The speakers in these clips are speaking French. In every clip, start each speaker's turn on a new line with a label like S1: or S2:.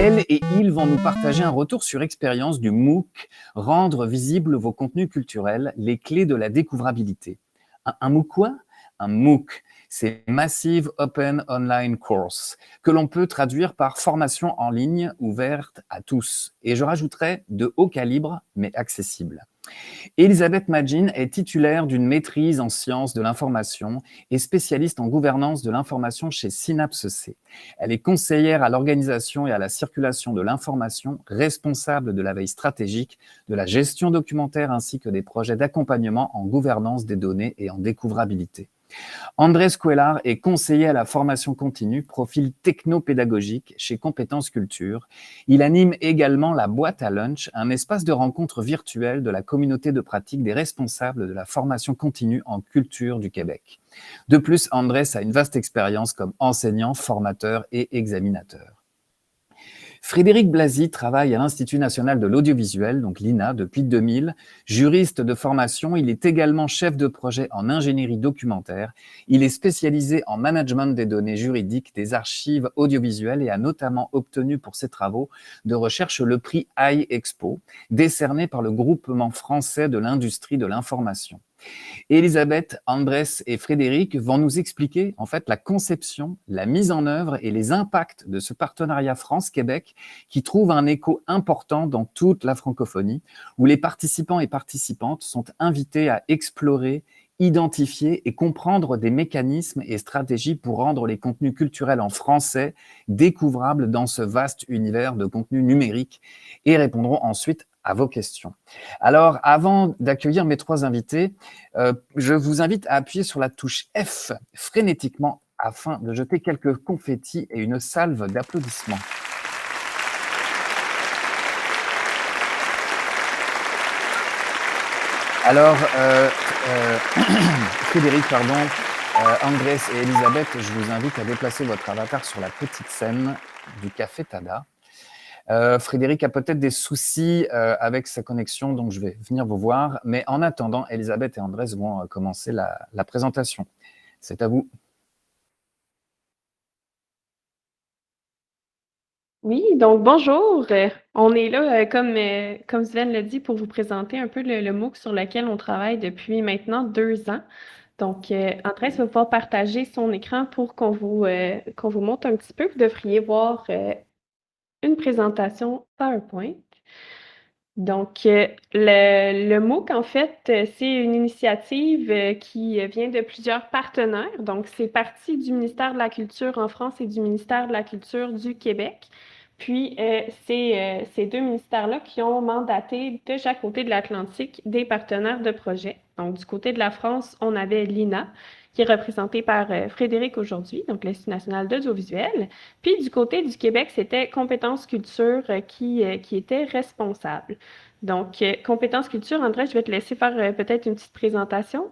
S1: Elles et ils vont nous partager un retour sur expérience du MOOC, rendre visibles vos contenus culturels, les clés de la découvrabilité. Un MOOC quoi? Un MOOC, c'est Massive Open Online Course, que l'on peut traduire par formation en ligne ouverte à tous. Et je rajouterais de haut calibre, mais accessible. Elisabeth Magin est titulaire d'une maîtrise en sciences de l'information et spécialiste en gouvernance de l'information chez Synapse C. Elle est conseillère à l'organisation et à la circulation de l'information, responsable de la veille stratégique, de la gestion documentaire ainsi que des projets d'accompagnement en gouvernance des données et en découvrabilité. Andrés Cuellar est conseiller à la formation continue, profil techno-pédagogique chez Compétences Culture. Il anime également la boîte à lunch, un espace de rencontre virtuel de la communauté de pratique des responsables de la formation continue en culture du Québec. De plus, Andrés a une vaste expérience comme enseignant, formateur et examinateur. Frédéric Blasy travaille à l'Institut national de l'audiovisuel, donc l'INA, depuis 2000. Juriste de formation, il est également chef de projet en ingénierie documentaire. Il est spécialisé en management des données juridiques des archives audiovisuelles et a notamment obtenu pour ses travaux de recherche le prix iExpo, décerné par le Groupement français de l'industrie de l'information. Elisabeth, Andrés et Frédéric vont nous expliquer en fait la conception, la mise en œuvre et les impacts de ce partenariat France-Québec qui trouve un écho important dans toute la francophonie, où les participants et participantes sont invités à explorer, identifier et comprendre des mécanismes et stratégies pour rendre les contenus culturels en français découvrables dans ce vaste univers de contenus numériques et répondront ensuite à vos questions. Alors, avant d'accueillir mes trois invités, je vous invite à appuyer sur la touche F frénétiquement afin de jeter quelques confettis et une salve d'applaudissements. Alors, Frédéric, Andrés et Elisabeth, je vous invite à déplacer votre avatar sur la petite scène du Café Tada. Frédéric a peut-être des soucis avec sa connexion, donc je vais venir vous voir. Mais en attendant, Elisabeth et Andrés vont commencer la présentation. C'est à vous.
S2: Oui, donc bonjour. On est là, comme Sven l'a dit, pour vous présenter un peu le MOOC sur lequel on travaille depuis maintenant 2 ans. Donc, Andrés va pouvoir partager son écran pour qu'on vous montre un petit peu. Vous devriez voir une présentation PowerPoint. Donc, le MOOC, en fait, c'est une initiative qui vient de plusieurs partenaires. Donc, c'est parti du ministère de la Culture en France et du ministère de la Culture du Québec. Puis, c'est ces deux ministères-là qui ont mandaté de chaque côté de l'Atlantique des partenaires de projet. Donc, du côté de la France, on avait l'INA, qui est représenté par Frédéric aujourd'hui, donc l'Institut national d'audiovisuel. Puis, du côté du Québec, c'était Compétences Culture qui était responsable. Donc, compétences culture, André, je vais te laisser faire peut-être une petite présentation.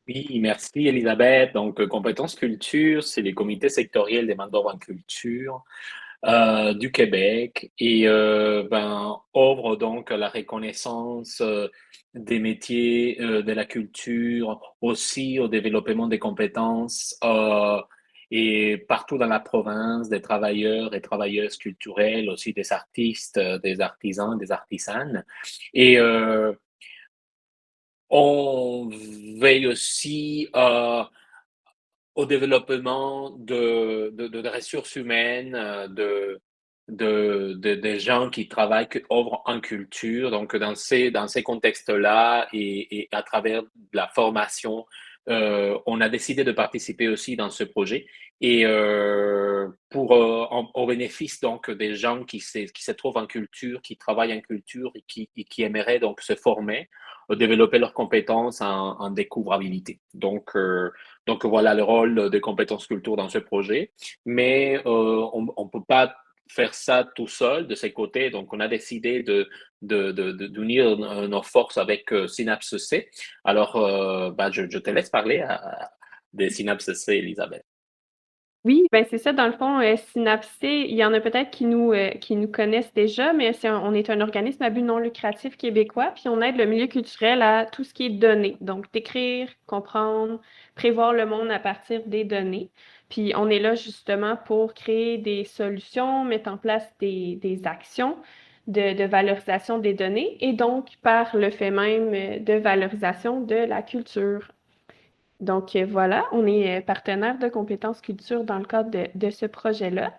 S3: Oui, merci Elisabeth. Donc, compétences culture, c'est les comités sectoriels des main-d'œuvre en culture du Québec et offre donc la reconnaissance des métiers de la culture, aussi au développement des compétences et partout dans la province des travailleurs et travailleuses culturelles, aussi des artistes, des artisans, des artisanes. Et on veille aussi au développement de ressources humaines, des gens qui travaillent, qui œuvrent en culture. Donc, dans ces contextes-là et à travers de la formation, on a décidé de participer aussi dans ce projet et au bénéfice donc des gens qui se trouvent en culture, qui travaillent en culture et qui aimeraient donc se former, développer leurs compétences en découvrabilité. Donc voilà le rôle des compétences culture dans ce projet. Mais on ne peut pas faire ça tout seul de ses côtés. Donc on a décidé d'unir nos forces avec Synapse C. Alors je te laisse parler des Synapse C, Elisabeth.
S2: Oui, ben c'est ça, dans le fond, Synapsé, il y en a peut-être qui nous connaissent déjà, mais on est un organisme à but non lucratif québécois, puis on aide le milieu culturel à tout ce qui est données. Donc, décrire, comprendre, prévoir le monde à partir des données. Puis, on est là justement pour créer des solutions, mettre en place des actions de valorisation des données et donc, par le fait même, de valorisation de la culture. Donc voilà, on est partenaire de compétences culture dans le cadre de ce projet-là.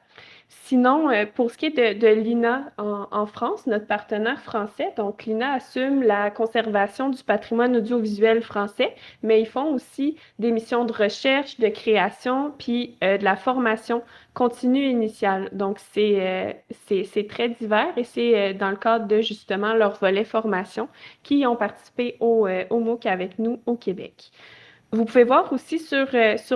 S2: Sinon, pour ce qui est de l'INA en France, notre partenaire français, donc l'INA assume la conservation du patrimoine audiovisuel français, mais ils font aussi des missions de recherche, de création, puis de la formation continue initiale. Donc c'est très divers et c'est dans le cadre de justement leur volet formation qui ont participé au MOOC avec nous au Québec. Vous pouvez voir aussi sur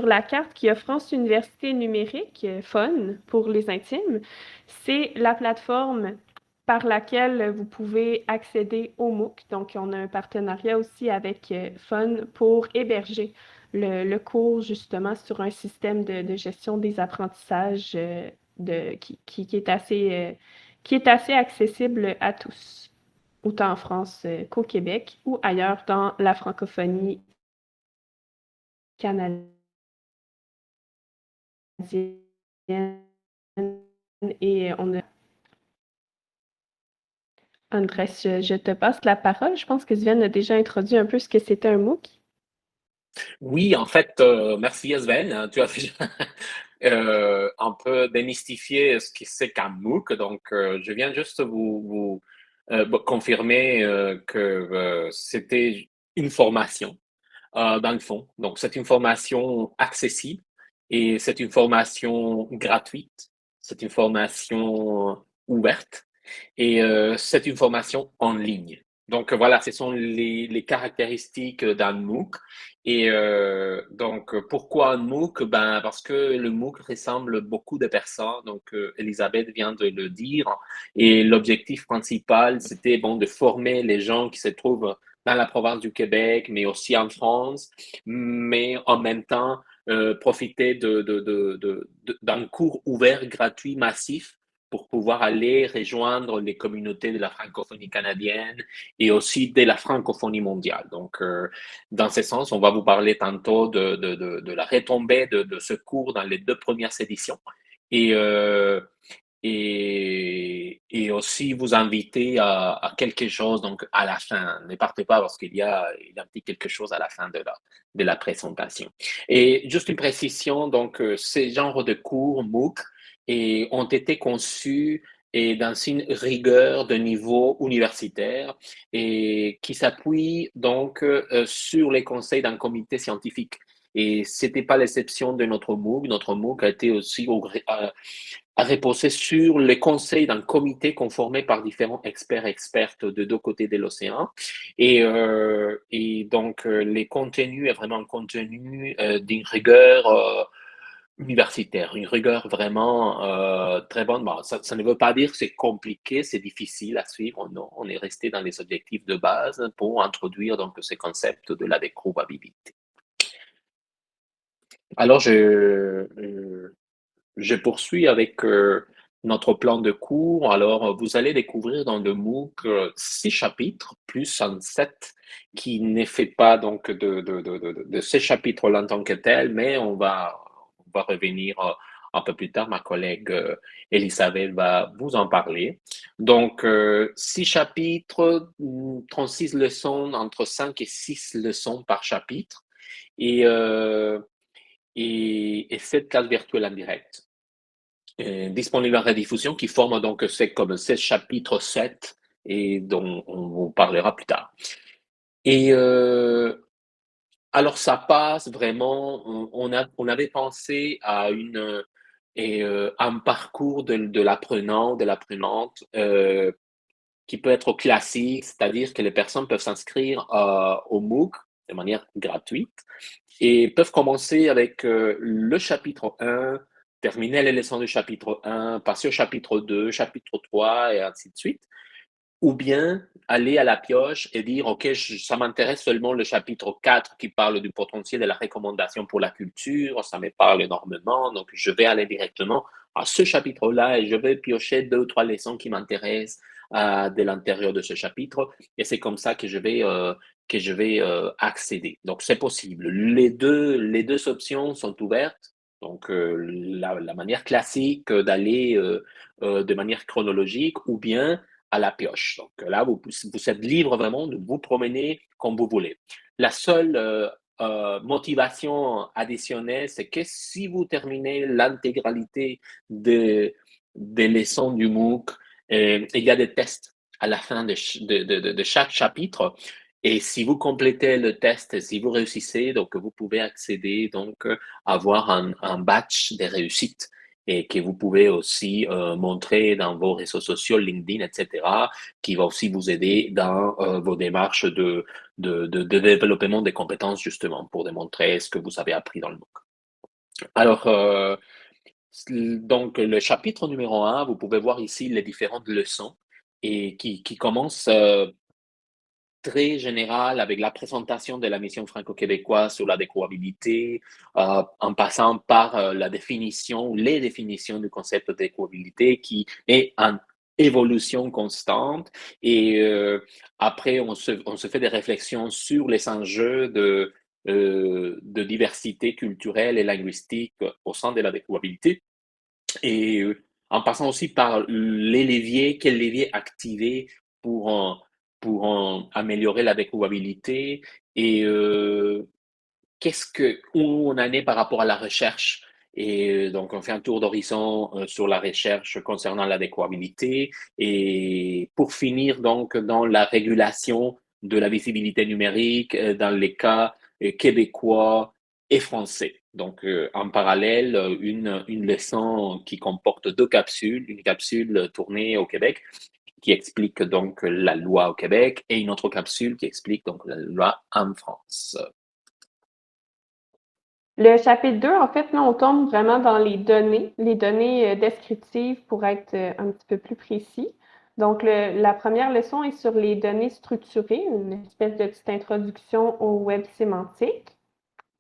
S2: la carte qu'il y a France Université Numérique, FUN pour les intimes. C'est la plateforme par laquelle vous pouvez accéder au MOOC. Donc, on a un partenariat aussi avec FUN pour héberger le cours justement sur un système de gestion des apprentissages qui est assez accessible à tous, autant en France qu'au Québec ou ailleurs dans la francophonie canadienne et on a Andrés, je te passe la parole. Je pense que Sven a déjà introduit un peu ce que c'était un MOOC.
S3: Oui, en fait, merci Sven, hein, tu as déjà un peu démystifié ce que c'est qu'un MOOC. Donc, je viens juste confirmer que c'était une formation dans le fond. Donc, c'est une formation accessible et c'est une formation gratuite, c'est une formation ouverte et c'est une formation en ligne. Donc voilà, ce sont les caractéristiques d'un MOOC. Et donc, pourquoi un MOOC? Ben, parce que le MOOC ressemble beaucoup de personnes. Donc, Elisabeth vient de le dire. Et l'objectif principal, c'était bon, de former les gens qui se trouvent dans la province du Québec, mais aussi en France, mais en même temps, profiter d'un cours ouvert, gratuit, massif, pour pouvoir aller rejoindre les communautés de la francophonie canadienne et aussi de la francophonie mondiale. Donc, dans ce sens, on va vous parler tantôt de la retombée de ce cours dans les 2 premières éditions. Et, et aussi vous inviter à quelque chose donc à la fin. Ne partez pas parce qu'il y a un petit quelque chose à la fin de la présentation. Et juste une précision, donc ces genres de cours MOOC ont été conçus et dans une rigueur de niveau universitaire et qui s'appuie donc sur les conseils d'un comité scientifique. Et c'était pas l'exception de notre MOOC. Notre MOOC a été aussi à reposer sur les conseils d'un comité conformé par différents experts et expertes de 2 côtés de l'océan. Et donc, les contenus est vraiment un contenu d'une rigueur universitaire, une rigueur vraiment très bonne. Bon, ça ne veut pas dire que c'est compliqué, c'est difficile à suivre. Non, on est resté dans les objectifs de base pour introduire donc ces concepts de la découvrabilité. Alors, je poursuis avec notre plan de cours. Alors, vous allez découvrir dans le MOOC 6 chapitres, plus un 7 qui ne fait pas donc de ces chapitres-là en tant que tel, mais on va revenir un peu plus tard. Ma collègue Elisabeth va vous en parler. Donc, 6 chapitres, 36 leçons, entre 5 et 6 leçons par chapitre. Et, euh, et 7 classes virtuelles en direct disponible en rediffusion qui forme donc c'est comme 16 chapitres 7 et dont on vous parlera plus tard. Et alors ça passe vraiment, on avait pensé à un parcours de l'apprenant, de l'apprenante qui peut être classique, c'est-à-dire que les personnes peuvent s'inscrire au MOOC de manière gratuite et peuvent commencer avec le chapitre 1, terminer les leçons du chapitre 1, passer au chapitre 2, chapitre 3 et ainsi de suite. ou bien aller à la pioche et dire, OK, ça m'intéresse seulement le chapitre 4 qui parle du potentiel de la recommandation pour la culture, ça me parle énormément, donc je vais aller directement à ce chapitre-là et je vais piocher 2 ou 3 leçons qui m'intéressent de l'intérieur de ce chapitre, et c'est comme ça que je vais accéder. Donc c'est possible. Les deux options sont ouvertes. Donc la manière classique d'aller de manière chronologique, ou bien à la pioche. Donc là, vous êtes libre vraiment de vous promener comme vous voulez. La seule motivation additionnelle, c'est que si vous terminez l'intégralité des leçons du MOOC, il y a des tests à la fin de chaque chapitre. Et si vous complétez le test, si vous réussissez, donc vous pouvez accéder, donc avoir un batch de réussite, et que vous pouvez aussi montrer dans vos réseaux sociaux, LinkedIn, etc., qui va aussi vous aider dans vos démarches de développement des compétences, justement, pour démontrer ce que vous avez appris dans le MOOC. Alors, donc, le chapitre numéro 1, vous pouvez voir ici les différentes leçons, et qui commencent très général avec la présentation de la mission franco-québécoise sur la découvrabilité, en passant par la définition ou les définitions du concept de découvrabilité qui est en évolution constante. Et après, on se fait des réflexions sur les enjeux de diversité culturelle et linguistique au sein de la découvrabilité. Et en passant aussi par les leviers, quels leviers activer pour, améliorer la découvrabilité, et où on en est par rapport à la recherche. Et donc, on fait un tour d'horizon sur la recherche concernant la découvrabilité. Et pour finir, donc, dans la régulation de la visibilité numérique dans les cas québécois et français. Donc, en parallèle, une leçon qui comporte 2 capsules, une capsule tournée au Québec qui explique donc la loi au Québec, et une autre capsule qui explique donc la loi en France.
S2: Le chapitre 2, en fait, là, on tombe vraiment dans les données descriptives pour être un petit peu plus précis. Donc, la première leçon est sur les données structurées, une espèce de petite introduction au web sémantique.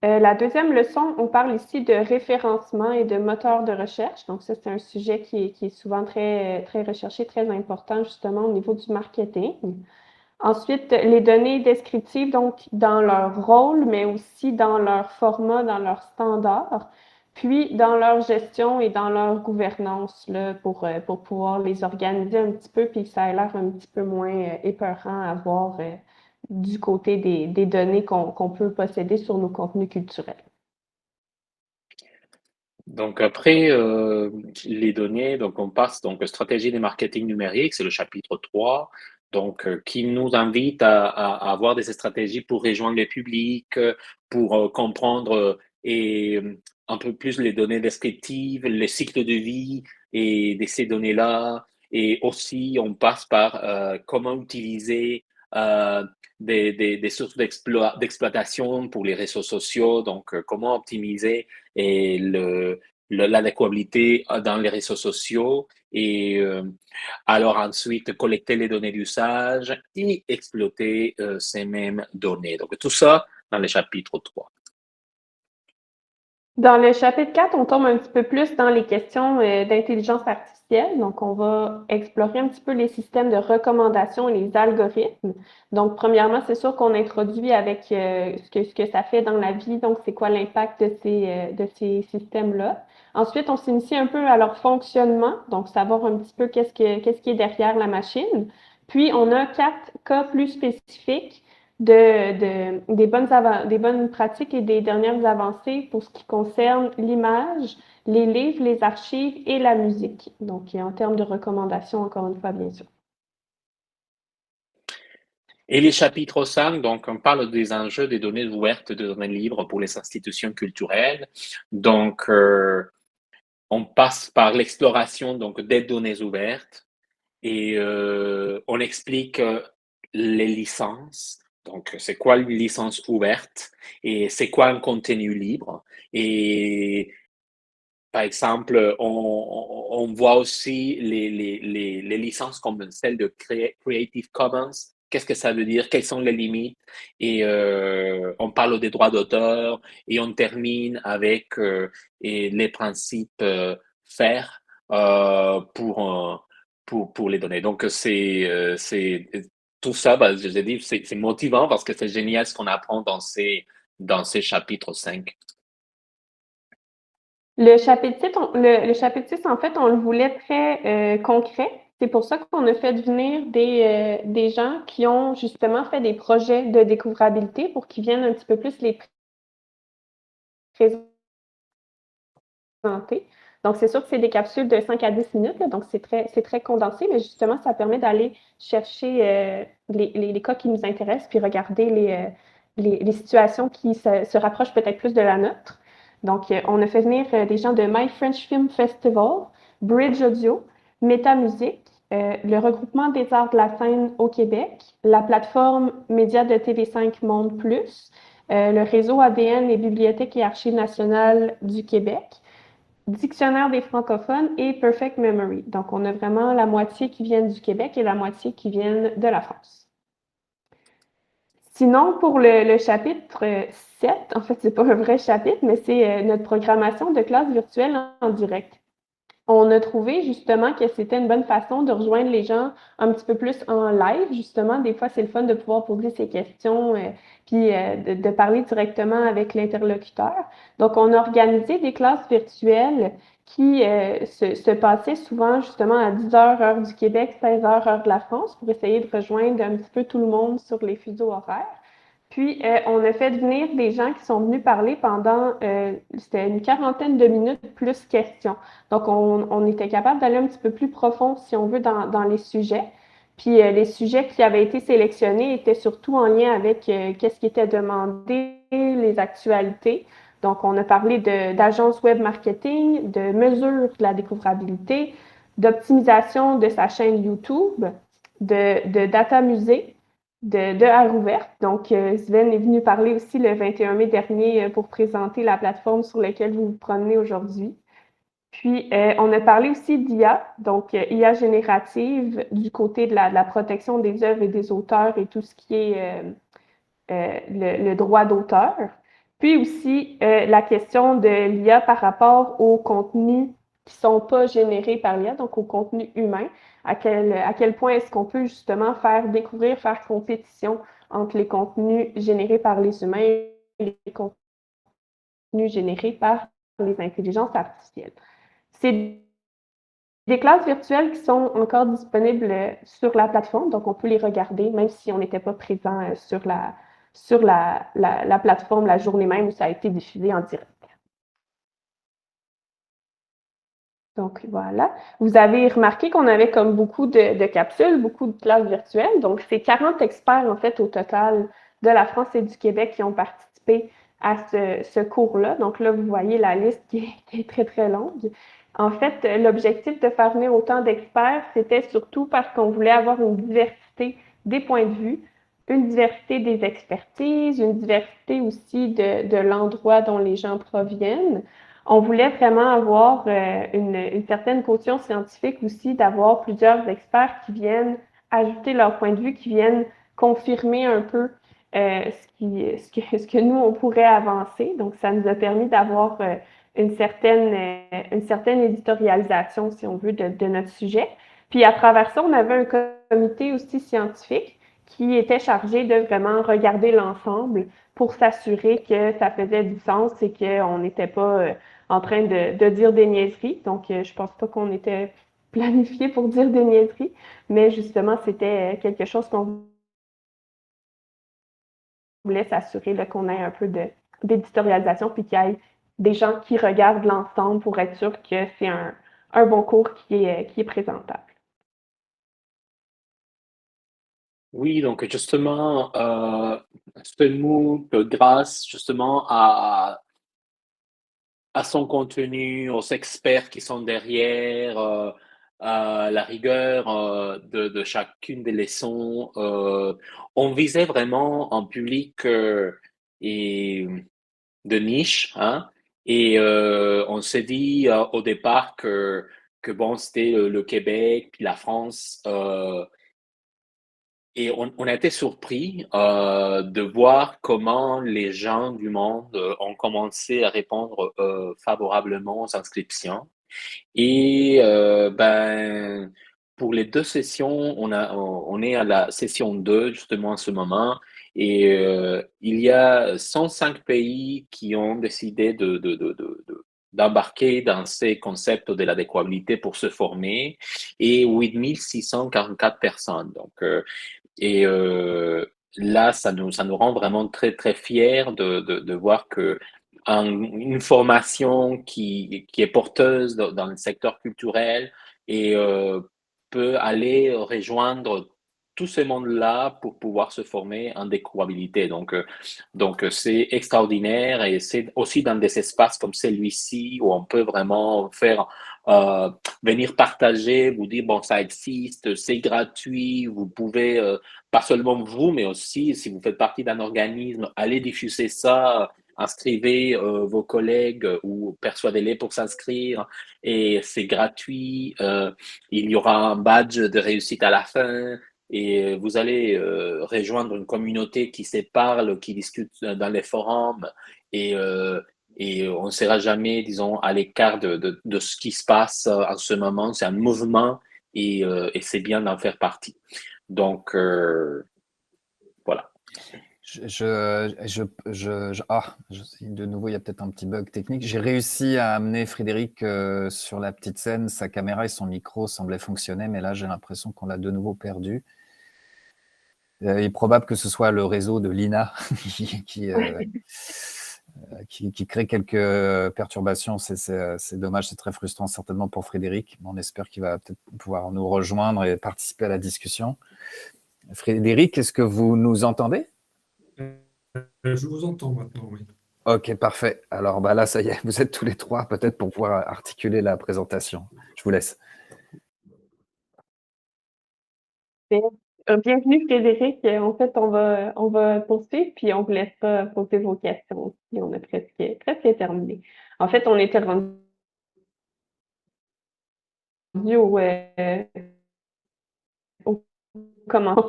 S2: La deuxième leçon, on parle ici de référencement et de moteur de recherche. Donc, ça, c'est un sujet qui est souvent très, très recherché, très important justement au niveau du marketing. Ensuite, les données descriptives, donc dans leur rôle, mais aussi dans leur format, dans leur standard, puis dans leur gestion et dans leur gouvernance là, pour pouvoir les organiser un petit peu, puis que ça ait l'air un petit peu moins épeurant à voir du côté des données qu'on peut posséder sur nos contenus culturels.
S3: Donc après les données, donc on passe donc stratégie de marketing numérique, c'est le chapitre 3, donc qui nous invite à avoir des stratégies pour rejoindre le public, pour comprendre un peu plus les données descriptives, les cycles de vie et de ces données-là. Et aussi, on passe par comment utiliser des sources d'exploitation pour les réseaux sociaux, donc comment optimiser et l'adéquabilité dans les réseaux sociaux, et alors ensuite collecter les données d'usage et exploiter ces mêmes données. Donc tout ça dans le chapitre 3.
S2: Dans le chapitre 4, on tombe un petit peu plus dans les questions d'intelligence artificielle. Donc, on va explorer un petit peu les systèmes de recommandation et les algorithmes. Donc, premièrement, c'est sûr qu'on introduit avec ce que ça fait dans la vie. Donc, c'est quoi l'impact de ces systèmes-là. Ensuite, on s'initie un peu à leur fonctionnement. Donc, savoir un petit peu qu'est-ce qui est derrière la machine. Puis, on a 4 cas plus spécifiques des bonnes pratiques et des dernières avancées pour ce qui concerne l'image, les livres, les archives et la musique. Donc, en termes de recommandations, encore une fois, bien sûr.
S3: Et les chapitres 5, donc on parle des enjeux des données ouvertes, des données libres pour les institutions culturelles. Donc on passe par l'exploration donc des données ouvertes, et on explique les licences. Donc, c'est quoi une licence ouverte et c'est quoi un contenu libre, et par exemple, on voit aussi les licences comme celle de Creative Commons. Qu'est-ce que ça veut dire? Quelles sont les limites? Et on parle des droits d'auteur et on termine avec et les principes FAIR pour les données. Donc, c'est tout ça, bah, je l'ai dit, c'est motivant parce que c'est génial ce qu'on apprend dans ces chapitres 5.
S2: Le chapitre 6, en fait, on le voulait très concret. C'est pour ça qu'on a fait venir des gens qui ont justement fait des projets de découvrabilité pour qu'ils viennent un petit peu plus les présenter. Donc, c'est sûr que c'est des capsules de 5 à 10 minutes, là, donc c'est très condensé, mais justement, ça permet d'aller chercher les cas qui nous intéressent, puis regarder les situations qui se rapprochent peut-être plus de la nôtre. Donc, on a fait venir des gens de My French Film Festival, Bridge Audio, Métamusique, le regroupement des arts de la scène au Québec, la plateforme média de TV5 Monde Plus, le réseau ADN et Bibliothèques et Archives nationales du Québec, Dictionnaire des francophones et Perfect Memory. Donc, on a vraiment la moitié qui viennent du Québec et la moitié qui viennent de la France. Sinon, pour le chapitre 7, en fait, c'est pas un vrai chapitre, mais c'est notre programmation de classe virtuelle en direct. On a trouvé justement que c'était une bonne façon de rejoindre les gens un petit peu plus en live. Justement, des fois, c'est le fun de pouvoir poser ces questions puis de parler directement avec l'interlocuteur. Donc, on a organisé des classes virtuelles qui se passaient souvent justement à 10 heures, heure du Québec, 16 heures, heure de la France, pour essayer de rejoindre un petit peu tout le monde sur les fuseaux horaires. Puis, on a fait venir des gens qui sont venus parler pendant, c'était une quarantaine de minutes plus questions. Donc, on était capable d'aller un petit peu plus profond, si on veut, dans les sujets. Puis, les sujets qui avaient été sélectionnés étaient surtout en lien avec qu'est-ce qui était demandé, les actualités. Donc, on a parlé d'agence web marketing, de mesures de la découvrabilité, d'optimisation de sa chaîne YouTube, de data musée, de Art ouverte. Donc, Sven est venu parler aussi le 21 mai dernier pour présenter la plateforme sur laquelle vous vous promenez aujourd'hui. Puis, on a parlé aussi d'IA, donc IA générative du côté de la protection des œuvres et des auteurs et tout ce qui est le droit d'auteur. Puis aussi, la question de l'IA par rapport aux contenus qui ne sont pas générés par l'IA, donc aux contenus humains. À quel point est-ce qu'on peut justement faire découvrir, faire compétition entre les contenus générés par les humains et les contenus générés par les intelligences artificielles. C'est des classes virtuelles qui sont encore disponibles sur la plateforme, donc on peut les regarder même si on n'était pas présent sur la plateforme la journée même où ça a été diffusé en direct. Donc voilà. Vous avez remarqué qu'on avait comme beaucoup de capsules, beaucoup de classes virtuelles. Donc c'est 40 experts en fait au total de la France et du Québec qui ont participé à ce cours-là. Donc là, vous voyez la liste qui est très, très longue. En fait, l'objectif de faire venir autant d'experts, c'était surtout parce qu'on voulait avoir une diversité des points de vue, une diversité des expertises, une diversité aussi de l'endroit dont les gens proviennent. On voulait vraiment avoir une certaine caution scientifique aussi, d'avoir plusieurs experts qui viennent ajouter leur point de vue, qui viennent confirmer un peu ce que nous, on pourrait avancer. Donc, ça nous a permis d'avoir une certaine éditorialisation, si on veut, de notre sujet. Puis, à travers ça, on avait un comité aussi scientifique qui était chargé de vraiment regarder l'ensemble pour s'assurer que ça faisait du sens et qu'on n'était pas en train de dire des niaiseries. Donc, je pense pas qu'on était planifié pour dire des niaiseries, mais justement, c'était quelque chose qu'on voulait s'assurer qu'on ait un peu d'éditorialisation puis qu'il y ait des gens qui regardent l'ensemble pour être sûr que c'est un bon cours qui est présentable.
S3: Oui, donc justement, ce MOOC, grâce justement à son contenu, aux experts qui sont derrière, à la rigueur de chacune des leçons, on visait vraiment un public et de niche, hein, Et on s'est dit au départ que bon, c'était le Québec, puis la France. Et on a été surpris de voir comment les gens du monde ont commencé à répondre favorablement aux inscriptions. Et ben, pour les deux sessions, on est à la session 2 justement en ce moment. Et il y a 105 pays qui ont décidé d'embarquer dans ces concepts de l'adéquabilité pour se former et 8644 personnes. Donc, et là, ça nous rend vraiment très, très fiers de voir que une formation qui est porteuse dans le secteur culturel et peut aller rejoindre tout ce monde-là pour pouvoir se former en découvrabilité. Donc c'est extraordinaire et c'est aussi dans des espaces comme celui-ci où on peut vraiment faire euh, venir partager, vous dire bon ça existe, c'est gratuit, vous pouvez pas seulement vous, mais aussi si vous faites partie d'un organisme, allez diffuser ça, inscrivez vos collègues ou persuadez-les pour s'inscrire et c'est gratuit. Il y aura un badge de réussite à la fin et vous allez rejoindre une communauté qui se parle, qui discute dans les forums et et on ne sera jamais, disons, à l'écart de ce qui se passe en ce moment. C'est un mouvement et c'est bien d'en faire partie. Donc, voilà.
S1: De nouveau, il y a peut-être un petit bug technique. J'ai réussi à amener Frédéric sur la petite scène. Sa caméra et son micro semblaient fonctionner, mais là, j'ai l'impression qu'on l'a de nouveau perdu. Il est probable que ce soit le réseau de l'INA qui crée quelques perturbations. C'est dommage, c'est très frustrant, certainement pour Frédéric. On espère qu'il va peut-être pouvoir nous rejoindre et participer à la discussion. Frédéric, est-ce que vous nous entendez?
S4: Je vous entends maintenant, oui.
S1: Ok, parfait. Alors bah là, ça y est, vous êtes tous les trois peut-être pour pouvoir articuler la présentation. Je vous laisse.
S2: Bienvenue Frédéric. En fait, on va poursuivre, puis on vous laissera poser vos questions aussi. On a presque terminé. En fait, on était rendu au comment.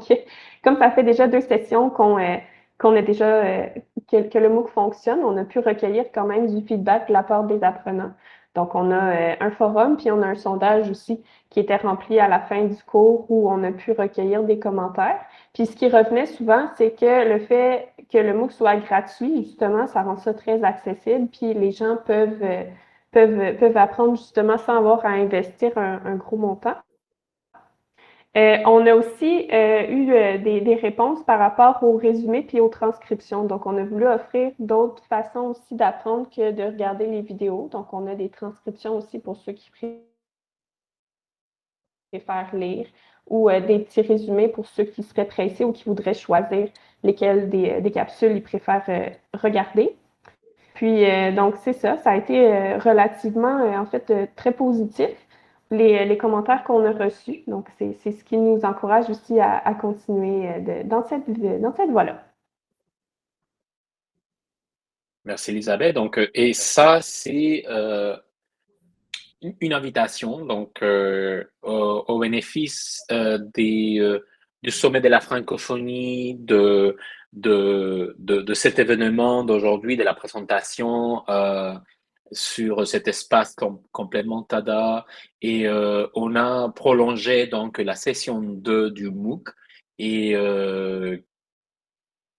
S2: Comme ça fait déjà 2 sessions qu'on a déjà que le MOOC fonctionne, on a pu recueillir quand même du feedback de la part des apprenants. Donc, on a un forum, puis on a un sondage aussi qui était rempli à la fin du cours où on a pu recueillir des commentaires. Puis, ce qui revenait souvent, c'est que le fait que le MOOC soit gratuit, justement, ça rend ça très accessible, puis les gens peuvent apprendre justement sans avoir à investir un gros montant. On a aussi eu des réponses par rapport aux résumés puis aux transcriptions. Donc, on a voulu offrir d'autres façons aussi d'apprendre que de regarder les vidéos. Donc, on a des transcriptions aussi pour ceux qui préfèrent lire ou des petits résumés pour ceux qui seraient pressés ou qui voudraient choisir lesquelles des capsules ils préfèrent regarder. Puis, donc, c'est ça. Ça a été relativement, en fait, très positif, les commentaires qu'on a reçus. Donc, c'est ce qui nous encourage aussi à continuer dans cette voie-là.
S3: Merci Elisabeth. Donc, et ça, c'est une invitation donc au bénéfice du sommet de la francophonie, de cet événement d'aujourd'hui, de la présentation sur cet espace complètement TADA. Et on a prolongé donc la session 2 du MOOC et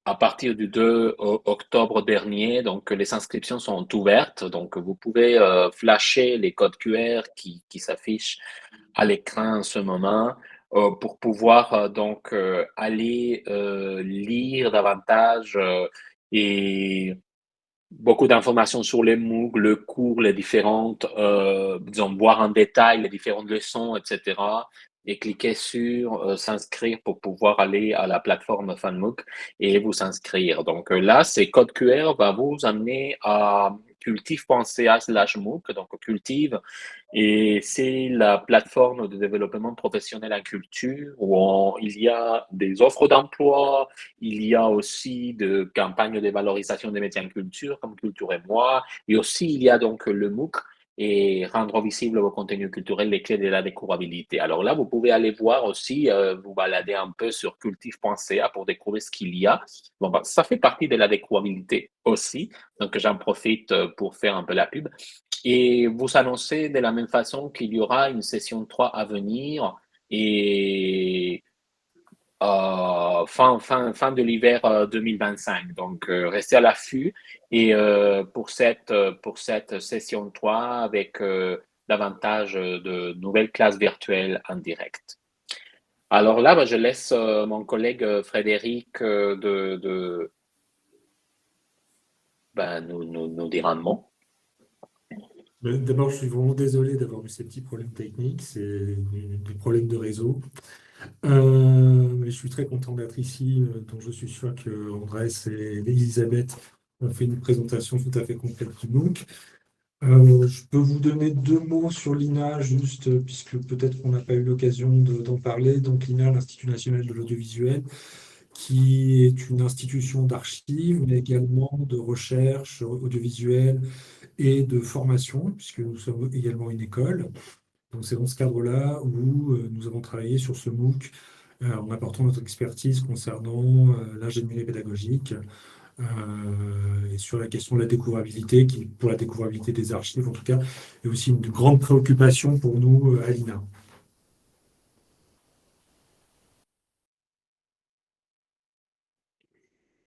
S3: à partir du 2 octobre dernier, donc les inscriptions sont ouvertes. Donc vous pouvez flasher les codes QR qui s'affichent à l'écran en ce moment pour pouvoir donc aller lire davantage et beaucoup d'informations sur les MOOC, le cours, les différentes, disons, voir en détail les différentes leçons, etc. Et cliquer sur s'inscrire pour pouvoir aller à la plateforme FunMOOC et vous inscrire. Donc là, ces codes QR va vous amener à cultive.ca/MOOC, donc Cultive, et c'est la plateforme de développement professionnel en culture où il y a des offres d'emploi, il y a aussi de campagnes de valorisation des métiers en culture, comme Culture et moi, et aussi il y a donc le MOOC et rendre visible vos contenus culturels, les clés de la découvrabilité. Alors là, vous pouvez aller voir aussi, vous balader un peu sur cultive.ca pour découvrir ce qu'il y a. Bon, bah, ça fait partie de la découvrabilité aussi, donc j'en profite pour faire un peu la pub. Et vous annoncez de la même façon qu'il y aura une session 3 à venir et fin de l'hiver 2025. Donc, restez à l'affût et pour cette session 3 avec davantage de nouvelles classes virtuelles en direct. Alors là, bah, je laisse mon collègue Frédéric nous dire un mot.
S4: D'abord, je suis vraiment désolé d'avoir eu ces petits problèmes techniques, c'est des problèmes de réseau. Mais je suis très content d'être ici, donc je suis sûr que Andrés et Elisabeth ont fait une présentation tout à fait complète du MOOC. Je peux vous donner deux mots sur l'INA, juste puisque peut-être qu'on n'a pas eu l'occasion d'en parler. Donc l'INA, l'Institut national de l'audiovisuel, qui est une institution d'archives, mais également de recherche audiovisuelle et de formation, puisque nous sommes également une école. Donc c'est dans ce cadre-là où nous avons travaillé sur ce MOOC en apportant notre expertise concernant l'ingénierie pédagogique et sur la question de la découvrabilité, qui, pour la découvrabilité des archives en tout cas, est aussi une grande préoccupation pour nous à l'INA.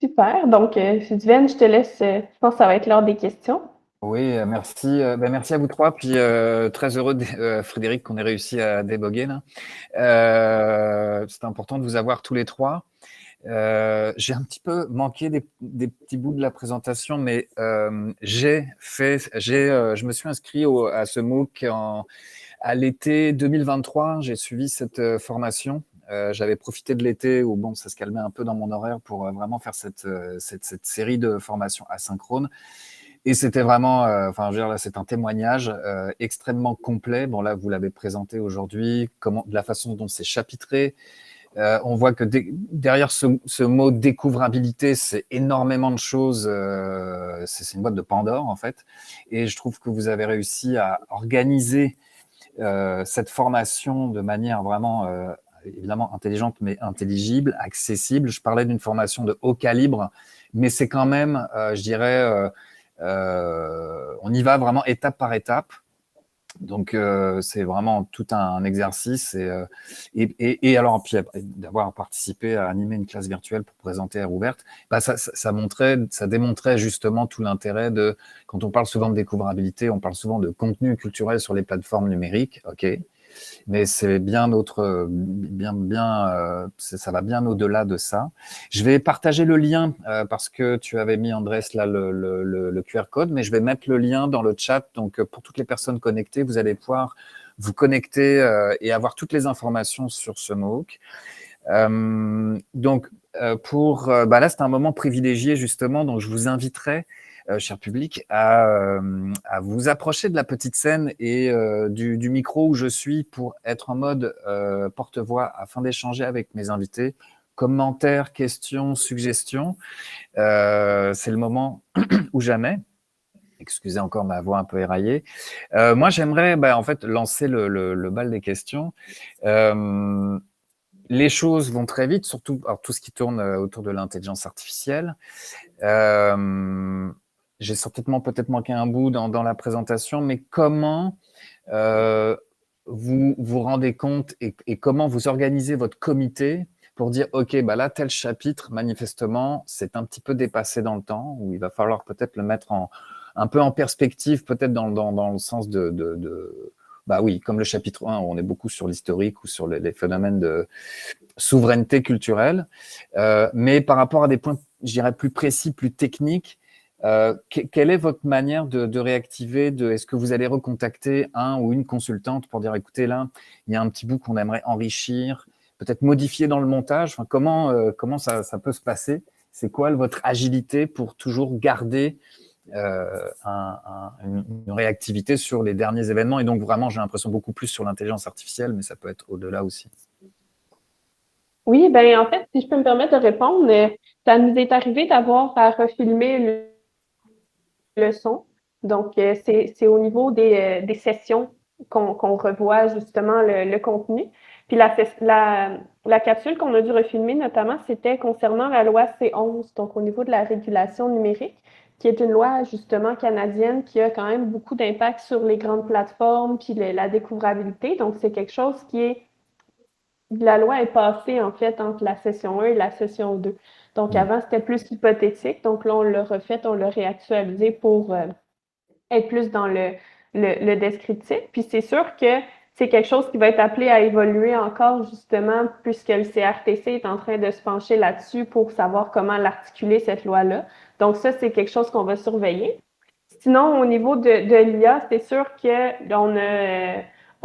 S2: Super. Donc, Sylvaine, je te laisse, je pense que ça va être l'heure des questions.
S1: Oui, merci. Merci à vous trois. Puis très heureux, Frédéric, qu'on ait réussi à déboguer là. C'est important de vous avoir tous les trois. J'ai un petit peu manqué des petits bouts de la présentation, mais je me suis inscrit à ce MOOC à l'été 2023. J'ai suivi cette formation. J'avais profité de l'été où bon, ça se calmait un peu dans mon horaire pour vraiment faire cette série de formations asynchrones. Et c'était vraiment, enfin, je veux dire, là, c'est un témoignage extrêmement complet. Bon, là, vous l'avez présenté aujourd'hui, de la façon dont c'est chapitré. On voit que derrière ce mot découvrabilité, c'est énormément de choses. C'est une boîte de Pandore, en fait. Et je trouve que vous avez réussi à organiser cette formation de manière vraiment, évidemment, intelligente, mais intelligible, accessible. Je parlais d'une formation de haut calibre, mais c'est quand même, je dirais, on y va vraiment étape par étape. Donc, c'est vraiment tout un exercice. Et alors, puis d'avoir participé à animer une classe virtuelle pour présenter Air Ouverte, bah, ça démontrait justement tout l'intérêt de, quand on parle souvent de découvrabilité, on parle souvent de contenu culturel sur les plateformes numériques, ok, mais c'est bien autre, ça va bien au-delà de ça. Je vais partager le lien parce que tu avais mis, Andrés, là le QR code, mais je vais mettre le lien dans le chat. Donc, pour toutes les personnes connectées, vous allez pouvoir vous connecter et avoir toutes les informations sur ce MOOC. Donc, là, c'est un moment privilégié, justement, donc je vous inviterai, cher public, à vous approcher de la petite scène et du micro où je suis pour être en mode porte-voix afin d'échanger avec mes invités. Commentaires, questions, suggestions, c'est le moment ou jamais. Excusez encore ma voix un peu éraillée. Moi, j'aimerais en fait lancer le bal des questions. Les choses vont très vite, surtout tout ce qui tourne autour de l'intelligence artificielle. J'ai certainement peut-être manqué un bout dans la présentation, mais comment vous vous rendez compte et comment vous organisez votre comité pour dire, OK, là, tel chapitre, manifestement, c'est un petit peu dépassé dans le temps, où il va falloir peut-être le mettre un peu en perspective, peut-être dans le sens oui, comme le chapitre 1, on est beaucoup sur l'historique ou sur les phénomènes de souveraineté culturelle, mais par rapport à des points, je dirais, plus précis, plus techniques, quelle est votre manière de réactiver? Est-ce que vous allez recontacter un ou une consultante pour dire, écoutez, là, il y a un petit bout qu'on aimerait enrichir, peut-être modifier dans le montage? Enfin, comment ça peut se passer? C'est quoi votre agilité pour toujours garder une réactivité sur les derniers événements. Et donc, vraiment, j'ai l'impression beaucoup plus sur l'intelligence artificielle, mais ça peut être au-delà aussi.
S2: Oui, ben en fait, si je peux me permettre de répondre, ça nous est arrivé d'avoir à refilmer le son. Donc, c'est au niveau des sessions qu'on revoit justement le contenu. Puis la capsule qu'on a dû refilmer, notamment, c'était concernant la loi C11, donc au niveau de la régulation numérique, qui est une loi justement canadienne qui a quand même beaucoup d'impact sur les grandes plateformes puis la découvrabilité. Donc, c'est quelque chose qui est la loi est passée, en fait, entre la session 1 et la session 2. Donc, avant, c'était plus hypothétique. Donc, là, on l'a refait, on l'a réactualisé pour être plus dans le descriptif. Puis, c'est sûr que c'est quelque chose qui va être appelé à évoluer encore, justement, puisque le CRTC est en train de se pencher là-dessus pour savoir comment l'articuler, cette loi-là. Donc, ça, c'est quelque chose qu'on va surveiller. Sinon, au niveau de l'IA, c'est sûr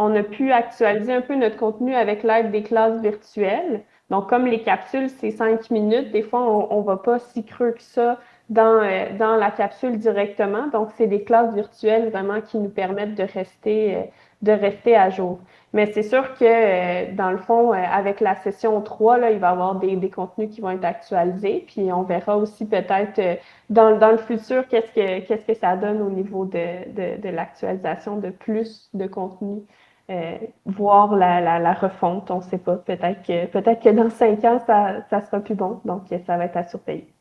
S2: on a pu actualiser un peu notre contenu avec l'aide des classes virtuelles. Donc, comme les capsules, c'est 5 minutes, des fois, on va pas si creux que ça dans la capsule directement. Donc, c'est des classes virtuelles vraiment qui nous permettent de rester à jour. Mais c'est sûr que, dans le fond, avec la session 3, là, il va y avoir des contenus qui vont être actualisés. Puis, on verra aussi peut-être dans le futur, qu'est-ce que ça donne au niveau de l'actualisation de plus de contenu, voir la refonte, on ne sait pas. Peut-être que dans 5 ans, ça sera plus bon. Donc, ça va être à surveiller.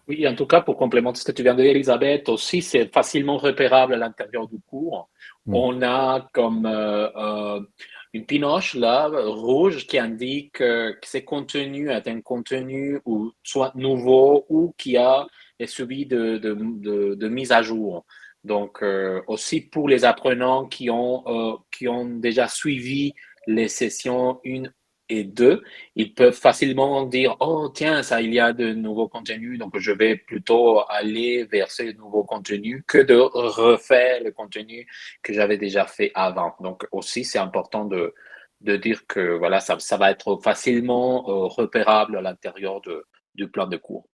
S3: Oui, en tout cas, pour complémenter ce que tu viens de dire, Elisabeth, aussi, c'est facilement repérable à l'intérieur du cours. On a comme une pinoche là, rouge, qui indique que ces contenus est un contenu ou soit nouveau ou qui est suivi de mise à jour. Donc, aussi pour les apprenants qui ont déjà suivi les sessions 1 et 2, ils peuvent facilement dire, oh tiens, ça, il y a de nouveaux contenus, donc je vais plutôt aller vers ces nouveaux contenus que de refaire le contenu que j'avais déjà fait avant. Donc aussi, c'est important de dire que voilà, ça va être facilement repérable à l'intérieur du plan de cours.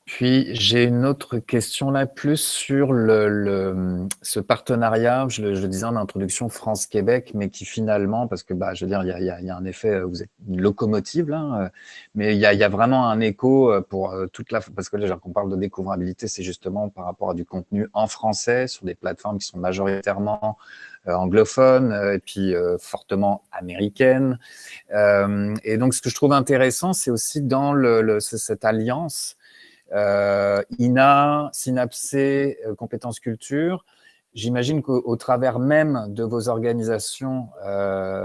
S1: Puis j'ai une autre question là, plus sur ce partenariat, je le disais en introduction, France-Québec, mais qui finalement, parce que je veux dire, il y a un effet, vous êtes une locomotive là, mais il y a vraiment un écho pour toute parce que là, quand on parle de découvrabilité, c'est justement par rapport à du contenu en français sur des plateformes qui sont majoritairement anglophones et puis fortement américaines. Et donc, ce que je trouve intéressant, c'est aussi dans cette alliance INA, Synapsé, Compétences Culture. J'imagine qu'au travers même de vos organisations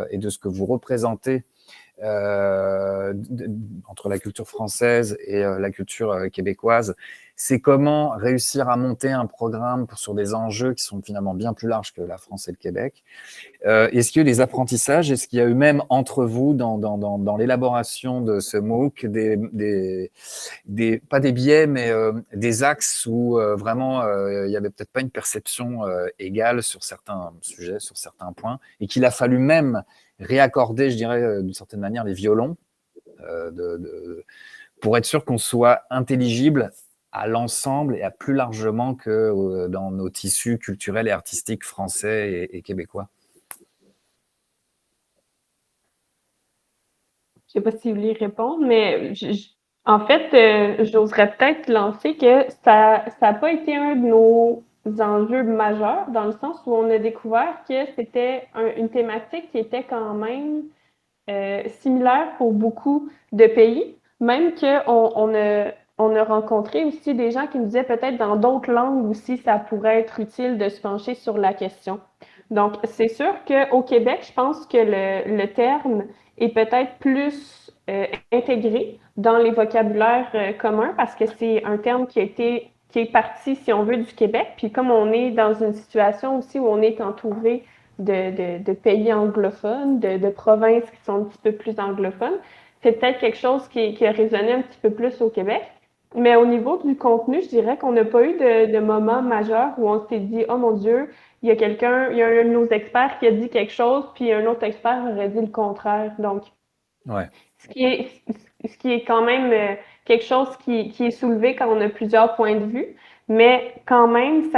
S1: et de ce que vous représentez entre la culture française et la culture québécoise, c'est comment réussir à monter un programme sur des enjeux qui sont finalement bien plus larges que la France et le Québec. Est-ce qu'il y a eu des apprentissages? Est-ce qu'il y a eu même entre vous, dans l'élaboration de ce MOOC, pas des biais, mais des axes où vraiment il n'y avait peut-être pas une perception égale sur certains sujets, sur certains points, et qu'il a fallu même réaccorder, je dirais, d'une certaine manière, les violons pour être sûr qu'on soit intelligible à l'ensemble et à plus largement que dans nos tissus culturels et artistiques français et québécois.
S2: Je ne sais pas si vous voulez répondre, mais en fait, j'oserais peut-être lancer que ça n'a pas été un de nos enjeux majeurs, dans le sens où on a découvert que c'était une thématique qui était quand même similaire pour beaucoup de pays, même qu'on a rencontré aussi des gens qui nous disaient peut-être dans d'autres langues aussi, ça pourrait être utile de se pencher sur la question. Donc, c'est sûr qu'au Québec, je pense que le terme est peut-être plus intégré dans les vocabulaires communs parce que c'est un terme qui est parti, si on veut, du Québec. Puis comme on est dans une situation aussi où on est entouré de pays anglophones, de provinces qui sont un petit peu plus anglophones, c'est peut-être quelque chose qui a résonné un petit peu plus au Québec. Mais au niveau du contenu, je dirais qu'on n'a pas eu de moment majeur où on s'est dit, oh mon Dieu, il y a un de nos experts qui a dit quelque chose, puis un autre expert aurait dit le contraire. Donc,
S1: ouais.
S2: ce qui est quand même quelque chose qui est soulevé quand on a plusieurs points de vue. Mais quand même,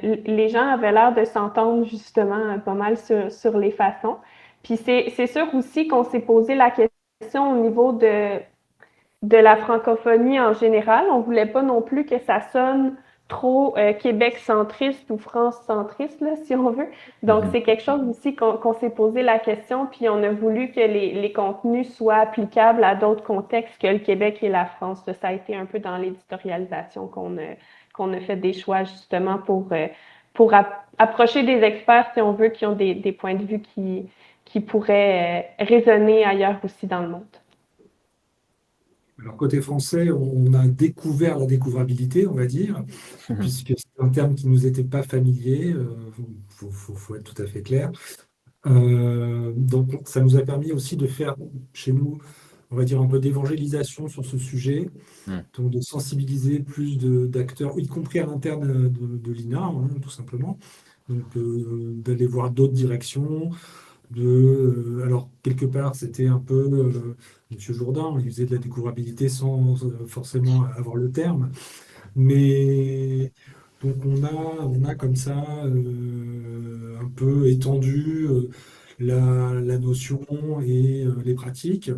S2: les gens avaient l'air de s'entendre justement pas mal sur les façons. Puis c'est sûr aussi qu'on s'est posé la question au niveau de la francophonie en général. On voulait pas non plus que ça sonne trop Québec centriste ou France centriste, là, si on veut. Donc, c'est quelque chose aussi qu'on s'est posé la question, puis on a voulu que les contenus soient applicables à d'autres contextes que le Québec et la France. Ça a été un peu dans l'éditorialisation qu'on a fait des choix justement pour approcher des experts, si on veut, qui ont des points de vue qui pourraient résonner ailleurs aussi dans le monde.
S4: Alors, côté français, on a découvert la découvrabilité, on va dire, puisque c'est un terme qui ne nous était pas familier, faut être tout à fait clair. Donc, ça nous a permis aussi de faire chez nous, on va dire, un peu d'évangélisation sur ce sujet, donc de sensibiliser plus d'acteurs, y compris à l'interne de l'INA, hein, tout simplement. Donc, d'aller voir d'autres directions. Alors, quelque part, c'était un peu Monsieur Jourdain, il faisait de la découvrabilité sans forcément avoir le terme. Mais donc, on a comme ça un peu étendu la notion et les pratiques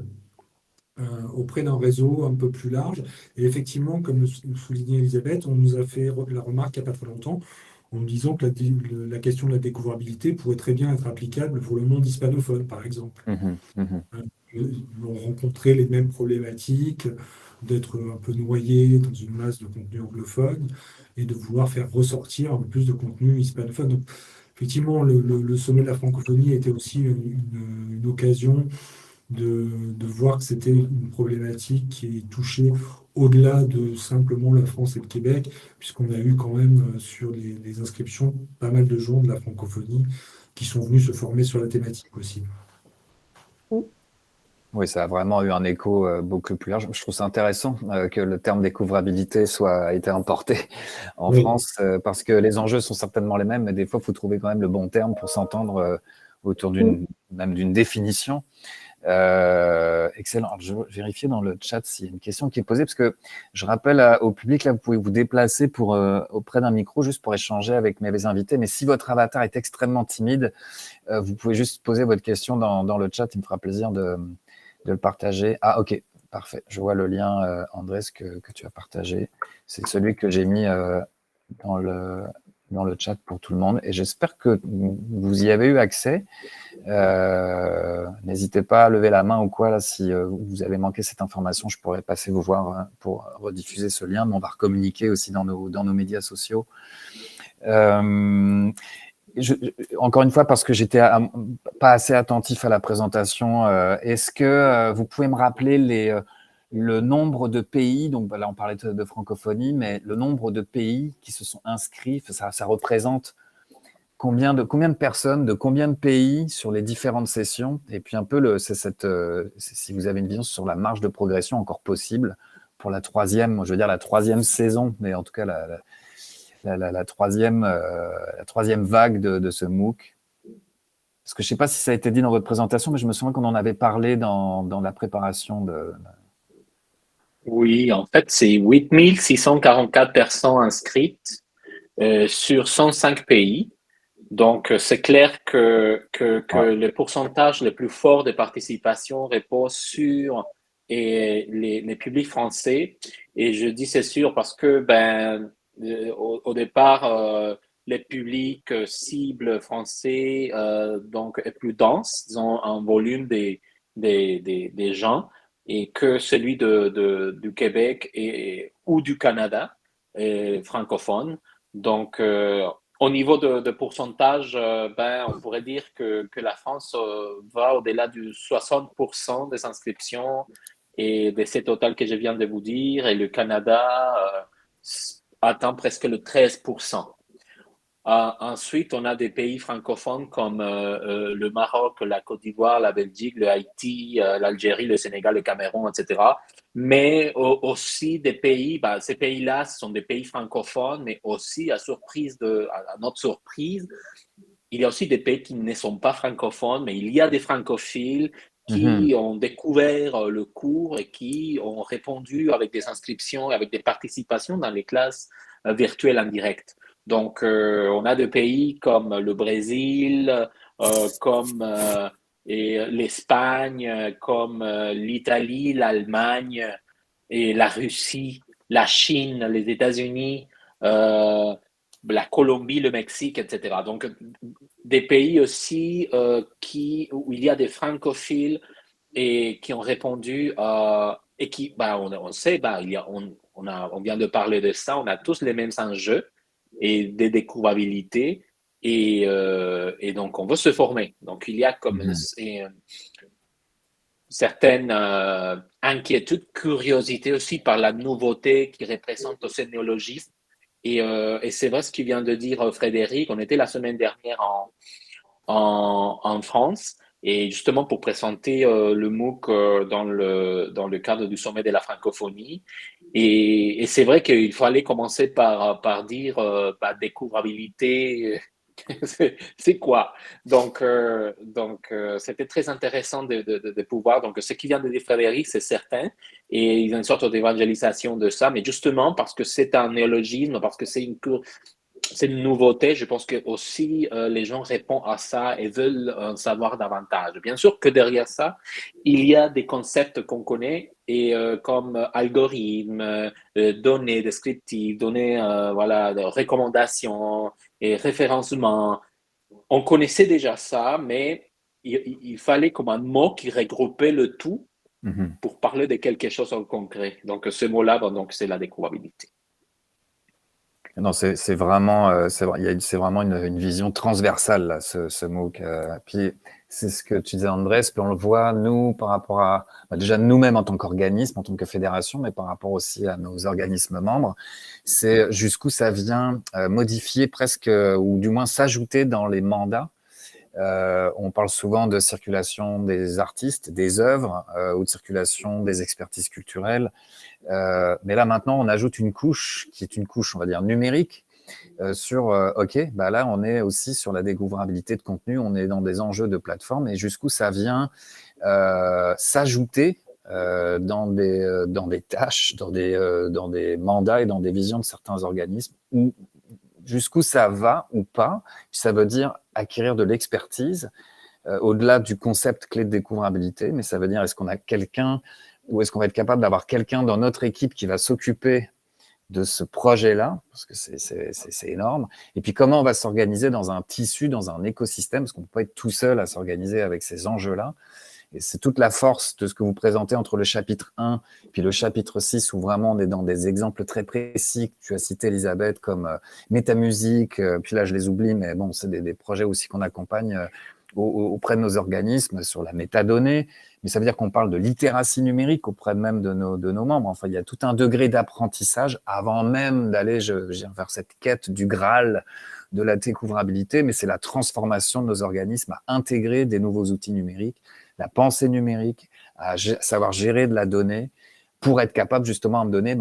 S4: auprès d'un réseau un peu plus large. Et effectivement, comme le soulignait Elisabeth, on nous a fait la remarque il n'y a pas très longtemps en nous disant que la question de la découvrabilité pourrait très bien être applicable pour le monde hispanophone, par exemple. On rencontrait les mêmes problématiques d'être un peu noyé dans une masse de contenu anglophone et de vouloir faire ressortir un peu plus de contenu hispanophone. Donc, effectivement, le sommet de la francophonie était aussi une occasion de voir que c'était une problématique qui touchait au-delà de simplement la France et le Québec, puisqu'on a eu quand même sur les inscriptions pas mal de gens de la francophonie qui sont venus se former sur la thématique aussi.
S1: Oui, ça a vraiment eu un écho beaucoup plus large. Je trouve ça intéressant que le terme découvrabilité a été importé en France, parce que les enjeux sont certainement les mêmes, mais des fois, il faut trouver quand même le bon terme pour s'entendre autour même d'une définition. Excellent. Alors, je vais vérifier dans le chat s'il y a une question qui est posée, parce que je rappelle au public, là, vous pouvez vous déplacer auprès d'un micro juste pour échanger avec mes invités. Mais si votre avatar est extrêmement timide, vous pouvez juste poser votre question dans le chat. Il me fera plaisir de le partager. Ah, ok, parfait. Je vois le lien, Andrés, que tu as partagé. C'est celui que j'ai mis dans le chat pour tout le monde. Et j'espère que vous y avez eu accès. N'hésitez pas à lever la main ou quoi, là, si vous avez manqué cette information, je pourrais passer vous voir pour rediffuser ce lien, mais on va recommuniquer aussi dans nos médias sociaux. Encore une fois, parce que j'étais pas assez attentif à la présentation, est-ce que vous pouvez me rappeler le nombre de pays, donc là on parlait de francophonie, mais le nombre de pays qui se sont inscrits, ça représente combien de personnes, de combien de pays sur les différentes sessions, et puis un peu si vous avez une vision sur la marge de progression encore possible pour la troisième saison, mais en tout cas la troisième vague de ce MOOC. Parce que je ne sais pas si ça a été dit dans votre présentation, mais je me souviens qu'on en avait parlé dans la préparation de...
S3: Oui, en fait, c'est 8 644 personnes inscrites sur 105 pays. Donc, c'est clair que le pourcentage le plus fort de participation repose sur les publics français. Et je dis c'est sûr parce que au départ, les publics cibles français donc est plus dense, ils ont un volume des gens, et que celui du Québec ou du Canada francophone. Donc, au niveau de pourcentage, on pourrait dire que la France va au-delà du 60% des inscriptions et de ces totals que je viens de vous dire, et le Canada atteint presque le 13%. Ensuite, on a des pays francophones comme le Maroc, la Côte d'Ivoire, la Belgique, le Haïti, l'Algérie, le Sénégal, le Cameroun, etc. Mais aussi des pays, ces pays-là, ce sont des pays francophones, mais aussi à notre surprise, il y a aussi des pays qui ne sont pas francophones, mais il y a des francophiles
S1: Mhm.
S3: qui ont découvert le cours et qui ont répondu avec des inscriptions, avec des participations dans les classes virtuelles en direct. Donc, on a des pays comme le Brésil, comme et l'Espagne, comme l'Italie, l'Allemagne et la Russie, la Chine, les États-Unis, la Colombie, le Mexique, etc. Donc, des pays aussi où il y a des francophiles et qui ont répondu et qui, bah, on sait, bah, on vient de parler de ça, on a tous les mêmes enjeux et des découvrabilités et donc on veut se former. Donc il y a comme
S1: Mhm.
S3: une certaine inquiétude, curiosité aussi par la nouveauté qui représente ce néologisme. Et c'est vrai ce qu'il vient de dire Frédéric. On était la semaine dernière en France et justement pour présenter le MOOC dans le cadre du sommet de la francophonie. Et c'est vrai qu'il fallait commencer par dire découvrabilité, c'est quoi? Donc, c'était très intéressant de pouvoir. Donc, ce qui vient de dire Frédéric, c'est certain. Et il y a une sorte d'évangélisation de ça. Mais justement, parce que c'est un néologisme, parce que c'est une nouveauté, je pense que aussi les gens répondent à ça et veulent en savoir davantage. Bien sûr que derrière ça, il y a des concepts qu'on connaît et comme algorithmes, données descriptives, données voilà, de recommandations et référencement. On connaissait déjà ça, mais il fallait comme un mot qui regroupait le tout
S1: Mhm.
S3: pour parler de quelque chose en concret. Donc ce mot-là, donc c'est la découvrabilité.
S1: Non, c'est vraiment, c'est vraiment une vision transversale, là, ce MOOC. Puis, c'est ce que tu disais, Andrés, puis on le voit, nous, par rapport à, déjà nous-mêmes en tant qu'organisme, en tant que fédération, mais par rapport aussi à nos organismes membres, c'est jusqu'où ça vient modifier presque, ou du moins s'ajouter dans les mandats. On parle souvent de circulation des artistes, des œuvres, ou de circulation des expertises culturelles. Mais là, maintenant, on ajoute une couche qui est une couche, on va dire, numérique sur, OK, bah là, on est aussi sur la découvrabilité de contenu, on est dans des enjeux de plateforme et jusqu'où ça vient s'ajouter dans des tâches, dans des mandats et dans des visions de certains organismes, ou jusqu'où ça va ou pas. Ça veut dire acquérir de l'expertise au-delà du concept clé de découvrabilité, mais ça veut dire est-ce qu'on a quelqu'un ou est-ce qu'on va être capable d'avoir quelqu'un dans notre équipe qui va s'occuper de ce projet-là, parce que c'est énorme, et puis comment on va s'organiser dans un tissu, dans un écosystème, parce qu'on ne peut pas être tout seul à s'organiser avec ces enjeux-là. Et c'est toute la force de ce que vous présentez entre le chapitre 1 puis le chapitre 6, où vraiment on est dans des exemples très précis que tu as cité, Elisabeth, comme Métamusique, puis là je les oublie, mais bon, c'est des projets aussi qu'on accompagne auprès de nos organismes sur la métadonnée, mais ça veut dire qu'on parle de littératie numérique auprès même de nos membres. Enfin, il y a tout un degré d'apprentissage avant même d'aller vers cette quête du Graal de la découvrabilité, mais c'est la transformation de nos organismes à intégrer des nouveaux outils numériques, la pensée numérique, à savoir gérer de la donnée pour être capable justement à me donner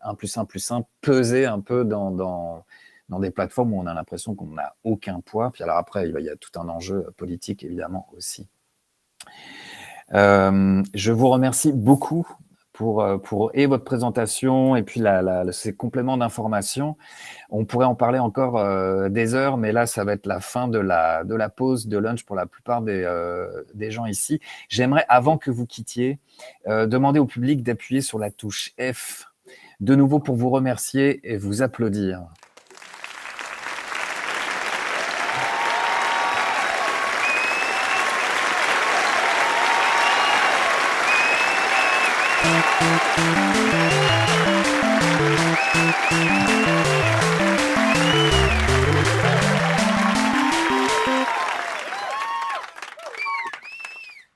S1: 1 plus 1 plus 1, peser un peu dans des plateformes où on a l'impression qu'on n'a aucun poids. Puis alors après, il y a tout un enjeu politique, évidemment, aussi. Je vous remercie beaucoup pour votre présentation et puis ces compléments d'information. On pourrait en parler encore des heures, mais là, ça va être la fin de la pause de lunch pour la plupart des gens ici. J'aimerais, avant que vous quittiez, demander au public d'appuyer sur la touche F, de nouveau pour vous remercier et vous applaudir.